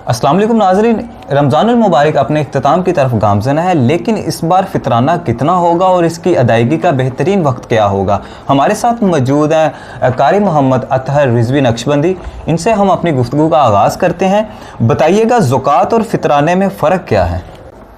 अस्सलाम वालेकुम नाज़रीन, रमज़ानुल मुबारक अपने इख्तिताम की तरफ गामज़न है, लेकिन इस बार फितराना कितना होगा और इसकी अदायगी का बेहतरीन वक्त क्या होगा। हमारे साथ मौजूद हैं कारी मोहम्मद अतहर रिजवी नक्शबंदी। इनसे हम अपनी गुफ्तगू का आगाज़ करते हैं। बताइएगा ज़कात और फितराने में फ़र्क क्या है।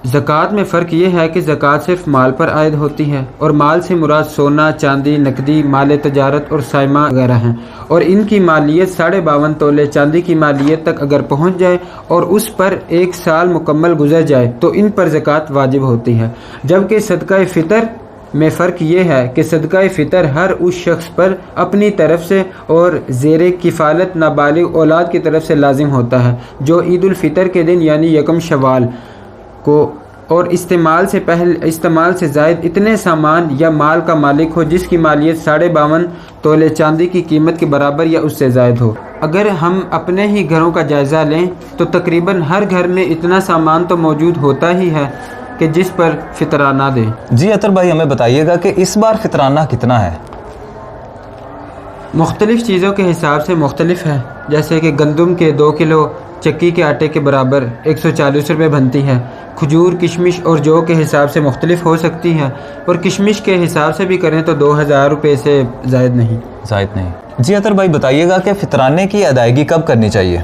ज़कात में फ़र्क ये है कि ज़कात सिर्फ माल पर आयद होती है और माल से मुराद सोना, चांदी, नकदी, माल तजारत और साइमा वगैरह हैं, और इनकी मालियत 52.5 तोले चांदी की मालियत तक अगर पहुंच जाए और उस पर 1 साल मुकम्मल गुजर जाए तो इन पर ज़कात वाजिब होती है। जबकि सदका फ़ितर में फ़र्क ये है कि सदका फ़ितर हर उस शख्स पर अपनी तरफ से और ज़ेरे किफ़ालत नाबालिग औलाद की तरफ से लाजिम होता है जो ईद उल फ़ितर के दिन यानी यकम शवाल को और इस्तेमाल से ज़ायद इतने सामान या माल का मालिक हो जिसकी मालियत 52.5 तोले चांदी की कीमत के बराबर या उससे ज़ायद हो। अगर हम अपने ही घरों का जायज़ा लें तो तकरीबन हर घर में इतना सामान तो मौजूद होता ही है कि जिस पर फितराना दे। जी अतर भाई, हमें बताइएगा कि इस बार फितराना कितना है। मुख्तलिफ़ चीज़ों के हिसाब से मुख्तलिफ है, जैसे कि गंदम के 2 किलो चक्की के आटे के बराबर 140 रुपये बनती है। खजूर, किशमिश और जौ के हिसाब से मुख्तलिफ हो सकती है, और किशमिश के हिसाब से भी करें तो 2000 रुपये से ज़ायद नहीं। जी अतर भाई, बताइएगा कि फितराने की अदायगी कब करनी चाहिए।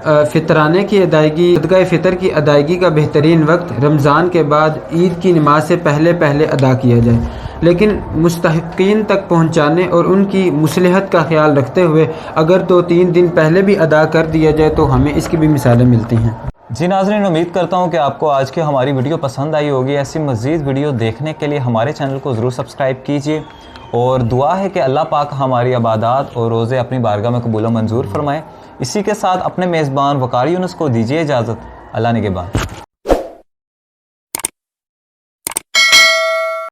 फितराने की अदायगी, सदका फ़ितर की अदायगी का बेहतरीन वक्त रमज़ान के बाद ईद की नमाज से पहले अदा किया जाए, लेकिन मुस्तहिक़ीन तक पहुँचाने और उनकी मुसलहत का ख्याल रखते हुए अगर 2-3 दिन पहले भी अदा कर दिया जाए तो हमें इसकी भी मिसालें मिलती हैं। जी नाज़रीन, उम्मीद करता हूँ कि आपको आज की हमारी वीडियो पसंद आई होगी। ऐसी मज़ीद वीडियो देखने के लिए हमारे चैनल को ज़रूर सब्सक्राइब कीजिए, और दुआ है कि अल्लाह पाक हमारी इबादत और रोज़े अपनी बारगाह में कबूल मंजूर फरमाए। इसी के साथ अपने मेज़बान वकार यूनुस को दीजिए इजाज़त। अल्लाह निगहबान।